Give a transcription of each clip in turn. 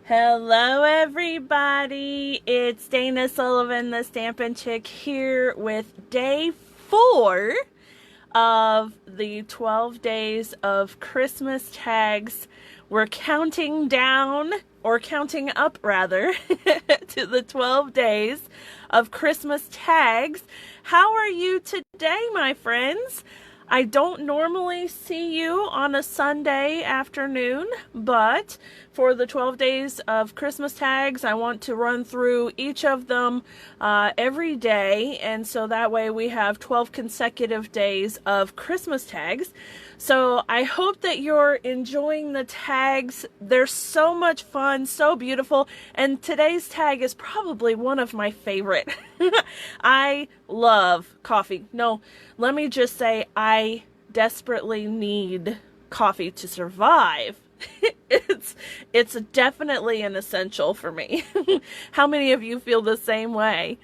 Hello everybody, it's Dana Sullivan, the Stampin' Chick, here with day 4 of the 12 days of Christmas tags. We're counting down, or counting up rather, to the 12 days of Christmas tags. How are you today, my friends? I don't normally see you on a Sunday afternoon, but for the 12 days of Christmas tags, I want to run through each of them every day, and so that way we have 12 consecutive days of Christmas tags. So I hope that you're enjoying the tags. They're so much fun, so beautiful, and today's tag is probably one of my favorite. I love coffee. No, let me just say I desperately need coffee to survive. It's definitely an essential for me. How many of you feel the same way?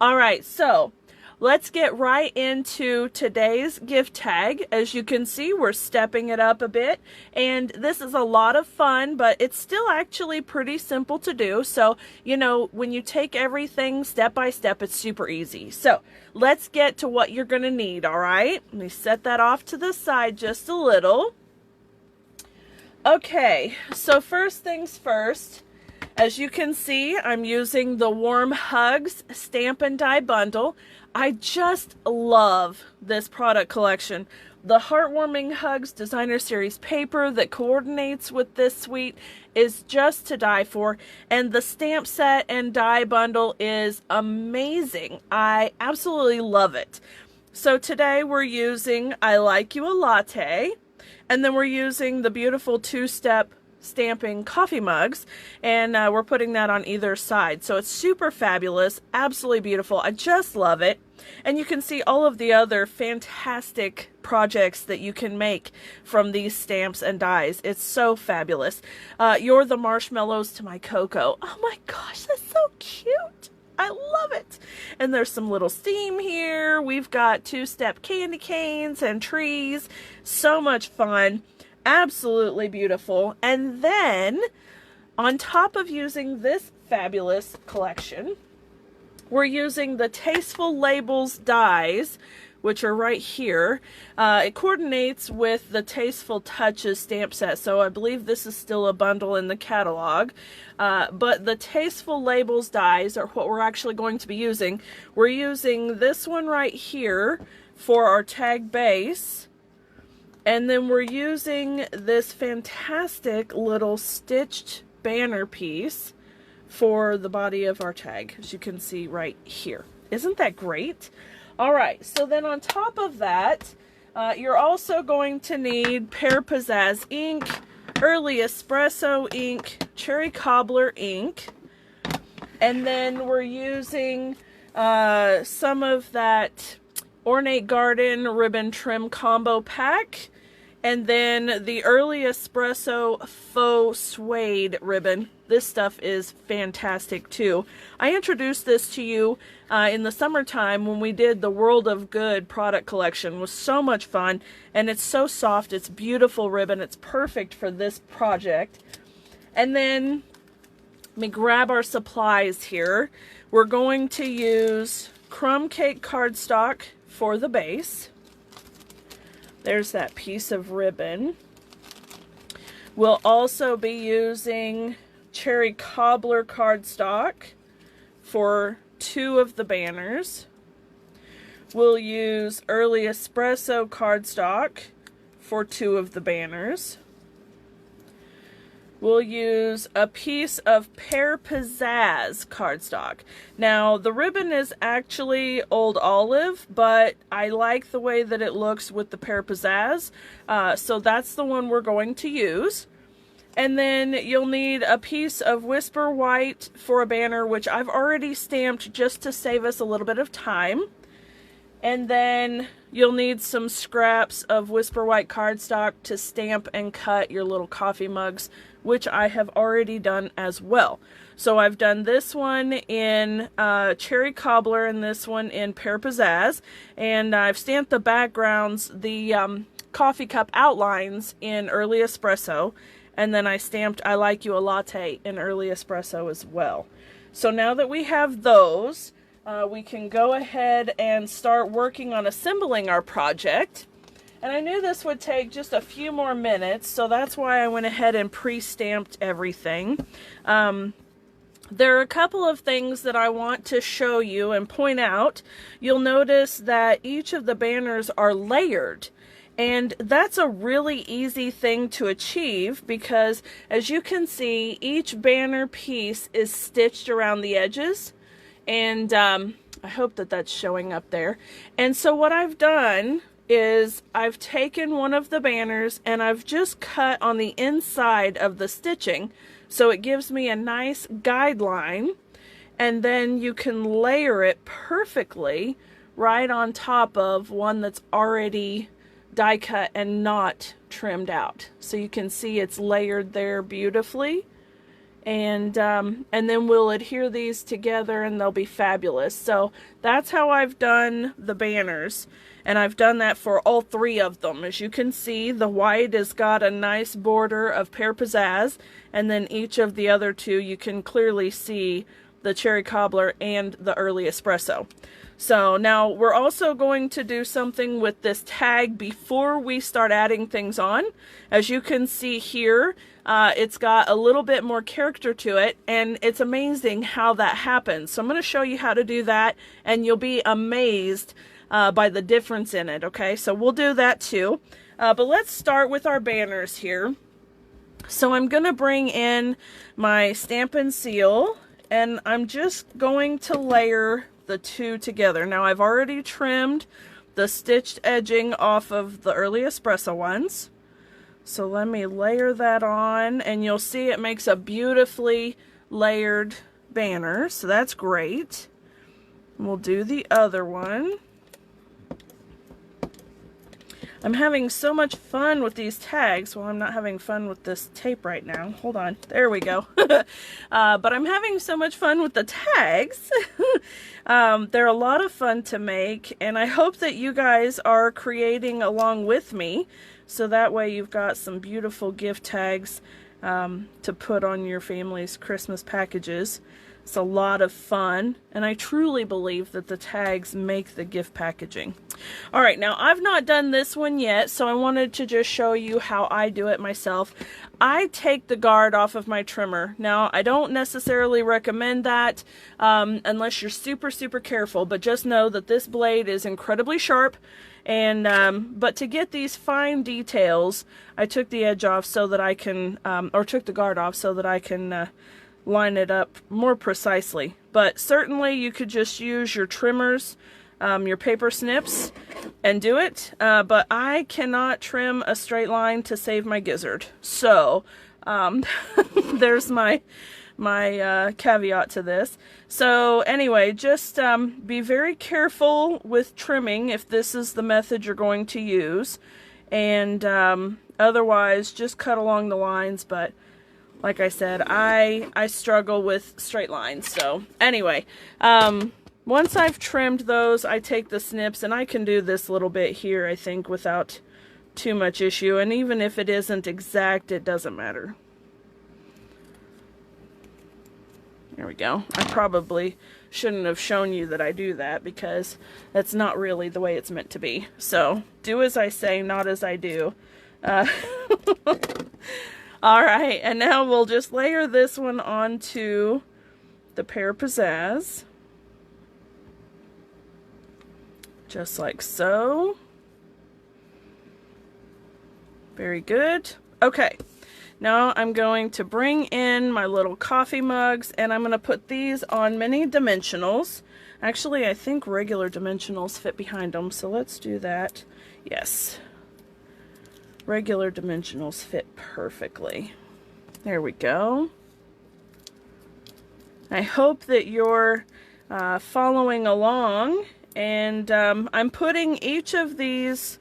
All right, so let's get right into today's gift tag. As you can see, we're stepping it up a bit, and this is a lot of fun, but it's still actually pretty simple to do. So, you know, when you take everything step by step, it's super easy. So let's get to what you're going to need, all right? Let me set that off to the side just a little. Okay, so first things first, as you can see, I'm using the Warm Hugs Stampin' Die Bundle. I just love this product collection. The Heartwarming Hugs Designer Series paper that coordinates with this suite is just to die for, and the stamp set and die bundle is amazing. I absolutely love it. So today we're using I Like You a Latte, and then we're using the beautiful two-step stamping coffee mugs, and we're putting that on either side. So it's super fabulous, absolutely beautiful. I just love it. And you can see all of the other fantastic projects that you can make from these stamps and dies. It's so fabulous. You're the marshmallows to my cocoa. Oh my gosh, that's so cute. I love it. And there's some little steam here. We've got two-step candy canes and trees. So much fun. Absolutely beautiful. And then, on top of using this fabulous collection, we're using the Tasteful Labels dies, which are right here. It coordinates with the Tasteful Touches stamp set, so I believe this is still a bundle in the catalog. But the Tasteful Labels dies are what we're actually going to be using. We're using this one right here for our tag base. And then we're using this fantastic little stitched banner piece for the body of our tag, as you can see right here. Isn't that great? All right, so then on top of that, you're also going to need Pear Pizzazz ink, Early Espresso ink, Cherry Cobbler ink, and then we're using some of that Ornate Garden ribbon trim combo pack, and then the Early Espresso faux suede ribbon. This stuff is fantastic too. I introduced this to you in the summertime when we did the World of Good product collection. It was so much fun, and it's so soft. It's beautiful ribbon. It's perfect for this project. And then let me grab our supplies here. We're going to use crumb cake cardstock for the base. There's that piece of ribbon. We'll also be using Cherry Cobbler cardstock for 2 of the banners. We'll use Early Espresso cardstock for 2 of the banners. We'll use a piece of Pear Pizzazz cardstock. Now, the ribbon is actually Old Olive, but I like the way that it looks with the Pear Pizzazz, so that's the one we're going to use. And then you'll need a piece of Whisper White for a banner, which I've already stamped just to save us a little bit of time. And then you'll need some scraps of Whisper White cardstock to stamp and cut your little coffee mugs, which I have already done as well. So I've done this one in Cherry Cobbler and this one in Pear Pizzazz, and I've stamped the backgrounds, the coffee cup outlines in Early Espresso, and then I stamped I Like You a Latte in Early Espresso as well. So now that we have those, we can go ahead and start working on assembling our project. And I knew this would take just a few more minutes, so that's why I went ahead and pre-stamped everything. There are a couple of things that I want to show you and point out. You'll notice that each of the banners are layered. And that's a really easy thing to achieve because, as you can see, each banner piece is stitched around the edges. And I hope that that's showing up there. And so what I've done is I've taken one of the banners and I've just cut on the inside of the stitching, so it gives me a nice guideline, and then you can layer it perfectly right on top of one that's already die cut and not trimmed out. So you can see it's layered there beautifully. And then we'll adhere these together and they'll be fabulous. So that's how I've done the banners, and I've done that for all three of them. As you can see, the white has got a nice border of pear pizzazz, and then each of the other two you can clearly see the cherry cobbler and the early espresso. So now we're also going to do something with this tag before we start adding things on. As you can see here, it's got a little bit more character to it, and it's amazing how that happens. So I'm going to show you how to do that, and you'll be amazed by the difference in it, okay? So we'll do that too. But let's start with our banners here. So I'm going to bring in my Stampin' seal, and I'm just going to layer the two together. Now I've already trimmed the stitched edging off of the early espresso ones. So let me layer that on, and you'll see it makes a beautifully layered banner. So that's great. We'll do the other one. I'm having so much fun with these tags. Well, I'm not having fun with this tape right now. Hold on. There we go. But I'm having so much fun with the tags. They're a lot of fun to make, and I hope that you guys are creating along with me, so that way you've got some beautiful gift tags to put on your family's Christmas packages. It's a lot of fun, and I truly believe that the tags make the gift packaging. Alright, now I've not done this one yet, so I wanted to just show you how I do it myself. I take the guard off of my trimmer. Now, I don't necessarily recommend that unless you're super, super careful, but just know that this blade is incredibly sharp, and but to get these fine details, I took the edge off so that I can, or took the guard off so that I can line it up more precisely. But certainly you could just use your trimmers, your paper snips, and do it. But I cannot trim a straight line to save my gizzard. So there's my caveat to this. So anyway, just be very careful with trimming if this is the method you're going to use. And otherwise, just cut along the lines. But like I said, I struggle with straight lines. So anyway, once I've trimmed those, I take the snips, and I can do this little bit here, I think, without too much issue. And even if it isn't exact, it doesn't matter. There we go. I probably shouldn't have shown you that I do that, because that's not really the way it's meant to be. So do as I say, not as I do. Alright, and now we'll just layer this one onto the pear pizzazz. Just like so. Very good. Okay, now I'm going to bring in my little coffee mugs, and I'm going to put these on mini dimensionals. Actually, I think regular dimensionals fit behind them, so let's do that. Yes. Regular dimensionals fit perfectly. There we go. I hope that you're following along, and I'm putting each of these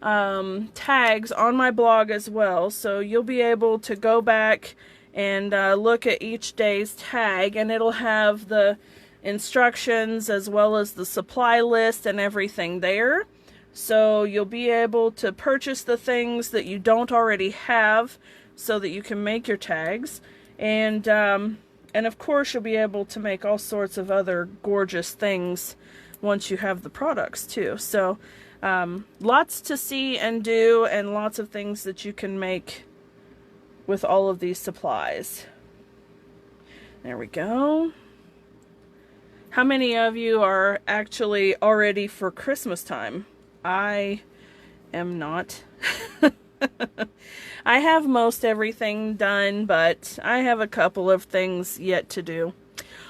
tags on my blog as well, so you'll be able to go back and look at each day's tag, and it'll have the instructions as well as the supply list and everything there. So you'll be able to purchase the things that you don't already have, so that you can make your tags. And of course you'll be able to make all sorts of other gorgeous things once you have the products too. So lots to see and do, and lots of things that you can make with all of these supplies. There we go. How many of you are actually already for Christmas time? I am not. I have most everything done, but I have a couple of things yet to do.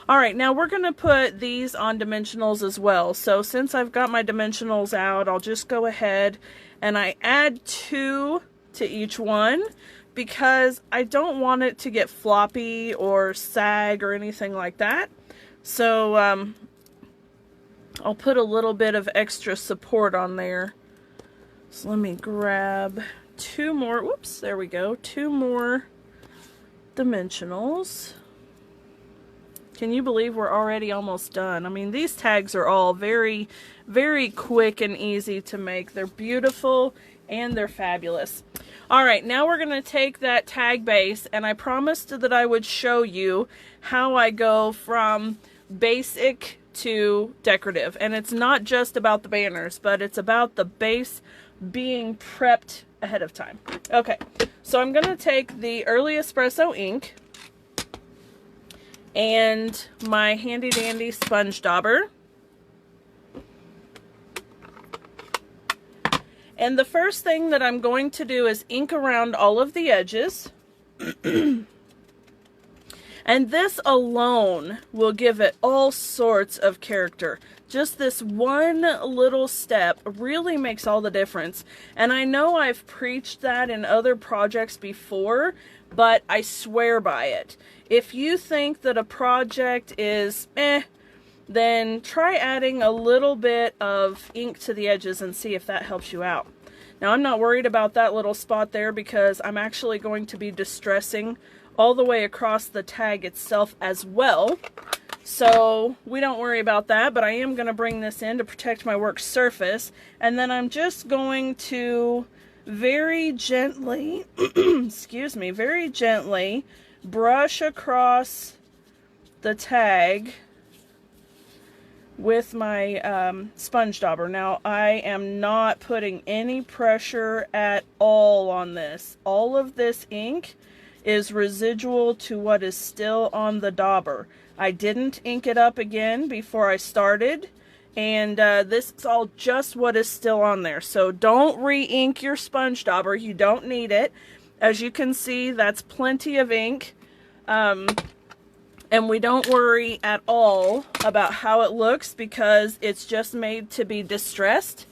Alright, now we're going to put these on dimensionals as well. So since I've got my dimensionals out, I'll just go ahead and I add 2 to each one, because I don't want it to get floppy or sag or anything like that. So I'll put a little bit of extra support on there. So let me grab 2 more, whoops, there we go, 2 more dimensionals. Can you believe we're already almost done? I mean, these tags are all very, very quick and easy to make. They're beautiful and they're fabulous. Alright, now we're going to take that tag base, and I promised that I would show you how I go from basic to decorative. And it's not just about the banners, but it's about the base being prepped ahead of time. Okay, so I'm going to take the Early Espresso ink and my handy dandy sponge dauber. And the first thing that I'm going to do is ink around all of the edges. And this alone will give it all sorts of character. Just this one little step really makes all the difference. And I know I've preached that in other projects before, but I swear by it. If you think that a project is then try adding a little bit of ink to the edges and see if that helps you out. Now, I'm not worried about that little spot there, because I'm actually going to be distressing all the way across the tag itself as well. So we don't worry about that, but I am going to bring this in to protect my work surface. And then I'm just going to very gently, excuse me, very gently brush across the tag with my sponge dauber. Now, I am not putting any pressure at all on this. All of this ink is residual to what is still on the dauber. I didn't ink it up again before I started, and this is all just what is still on there. So don't re-ink your sponge dauber. You don't need it. As you can see, that's plenty of ink. And we don't worry at all about how it looks, because it's just made to be distressed.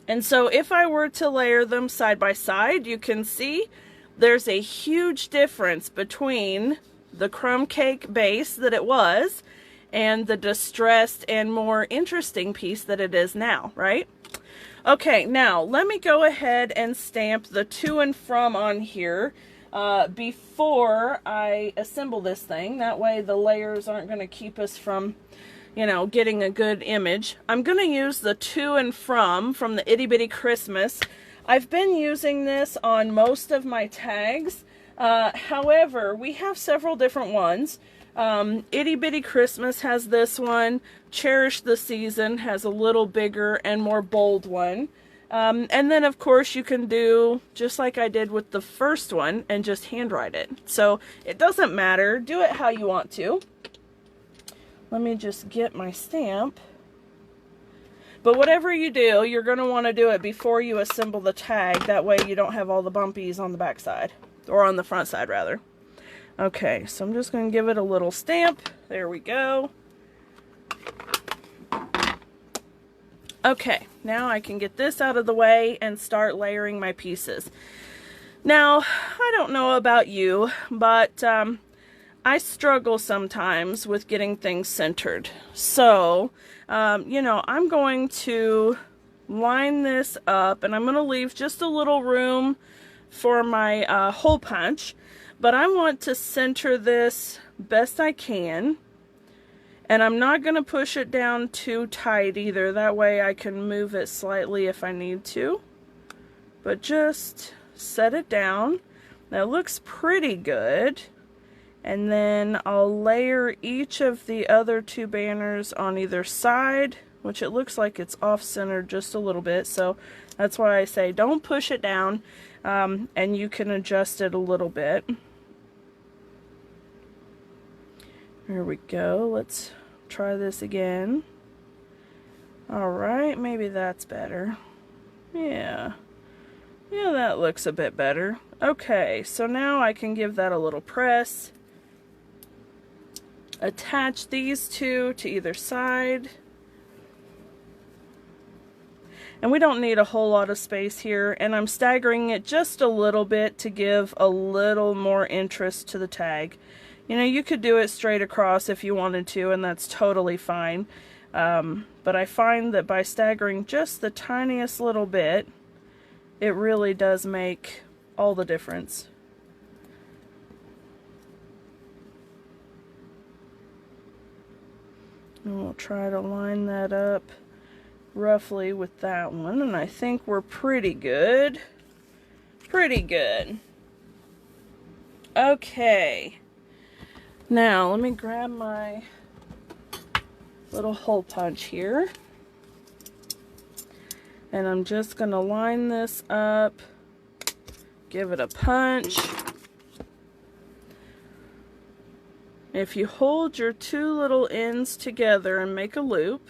And so if I were to layer them side by side, you can see there's a huge difference between the crumb cake base that it was and the distressed and more interesting piece that it is now, right? Okay, now let me go ahead and stamp the to and from on here before I assemble this thing. That way the layers aren't going to keep us from, you know, getting a good image. I'm going to use the to and from the Itty Bitty Christmas. I've been using this on most of my tags. However, we have several different ones. Itty Bitty Christmas has this one. Cherish the Season has a little bigger and more bold one. And then, of course, you can do just like I did with the first one and just handwrite it. So it doesn't matter. Do it how you want to. Let me just get my stamp. But whatever you do, you're going to want to do it before you assemble the tag. That way you don't have all the bumpies on the back side. Or on the front side, rather. Okay, so I'm just going to give it a little stamp. There we go. Okay, now I can get this out of the way and start layering my pieces. Now, I don't know about you, but I struggle sometimes with getting things centered. So, you know, I'm going to line this up, and I'm going to leave just a little room for my hole punch. But I want to center this best I can. And I'm not going to push it down too tight either. That way I can move it slightly if I need to. But just set it down. That looks pretty good. And then I'll layer each of the other two banners on either side, which it looks like it's off-centered just a little bit, so that's why I say don't push it down, and you can adjust it a little bit. There we go. Let's try this again. Alright, maybe that's better. Yeah, that looks a bit better. Okay, so now I can give that a little press. Attach these two to either side. And we don't need a whole lot of space here, and I'm staggering it just a little bit to give a little more interest to the tag. You know, you could do it straight across if you wanted to, and that's totally fine. But I find that by staggering just the tiniest little bit, it really does make all the difference. And we'll try to line that up roughly with that one, and I think we're pretty good. Pretty good. Okay. Now, let me grab my little hole punch here. And I'm just going to line this up, give it a punch. If you hold your two little ends together and make a loop,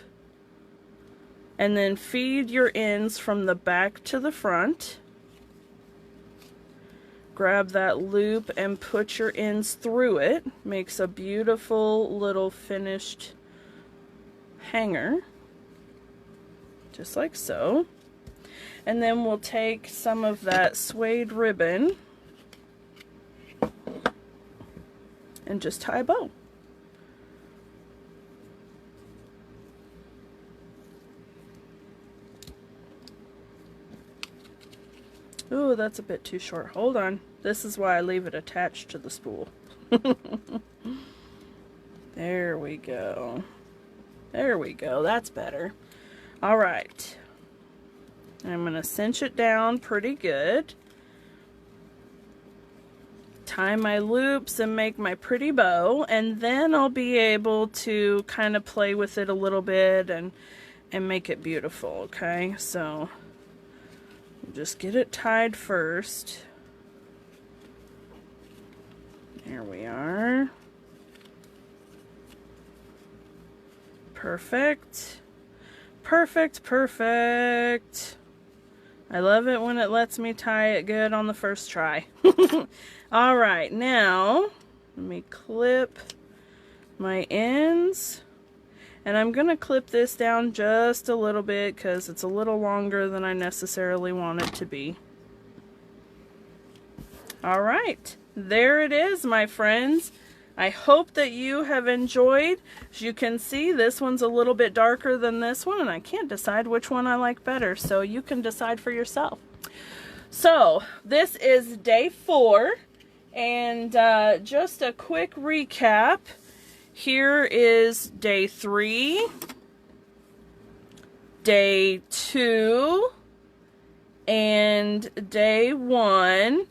and then feed your ends from the back to the front, grab that loop and put your ends through it, makes a beautiful little finished hanger, just like so. And then we'll take some of that suede ribbon and just tie a bow. Ooh, that's a bit too short. Hold on. This is why I leave it attached to the spool. There we go. There we go. That's better. All right. I'm going to cinch it down pretty good. Tie my loops and make my pretty bow, and then I'll be able to kind of play with it a little bit and make it beautiful, okay? So just get it tied first. There we are. Perfect. Perfect, perfect. I love it when it lets me tie it good on the first try. Alright, now let me clip my ends. And I'm going to clip this down just a little bit because it's a little longer than I necessarily want it to be. Alright, there it is, my friends. I hope that you have enjoyed. As you can see, this one's a little bit darker than this one, and I can't decide which one I like better, so you can decide for yourself. So, this is day 4, and just a quick recap. Here is day 3, day 2, and day 1.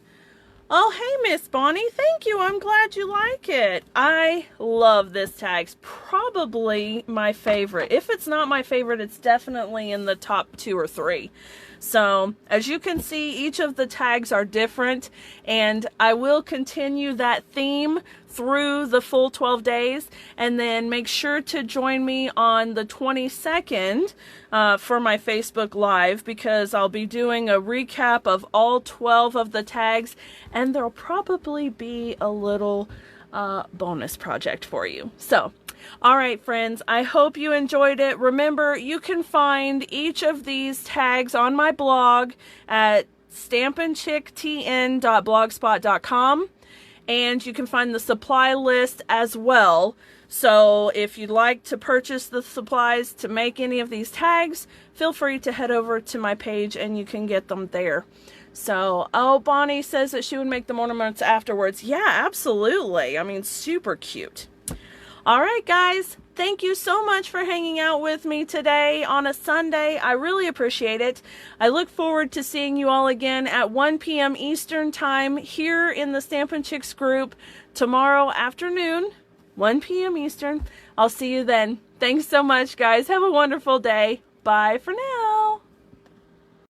Oh, hey, Miss Bonnie, thank you. I'm glad you like it. I love this tag. It's probably my favorite. If it's not my favorite, it's definitely in the top 2 or 3. So, as you can see, each of the tags are different, and I will continue that theme through the full 12 days, and then make sure to join me on the 22nd for my Facebook Live, because I'll be doing a recap of all 12 of the tags, and there'll probably be a little bonus project for you. So, alright friends, I hope you enjoyed it. Remember, you can find each of these tags on my blog at stampinchicktn.blogspot.com, and you can find the supply list as well. So if you'd like to purchase the supplies to make any of these tags, feel free to head over to my page and you can get them there. So, oh, Bonnie says that she would make them ornaments afterwards. Yeah, absolutely. I mean, super cute. All right, guys, Thank you so much for hanging out with me today on a Sunday. I really appreciate it. I look forward to seeing you all again at 1 p.m. Eastern Time here in the Stampin' Chicks group tomorrow afternoon, 1 p.m. Eastern. I'll see you then. Thanks so much, guys. Have a wonderful day. Bye for now.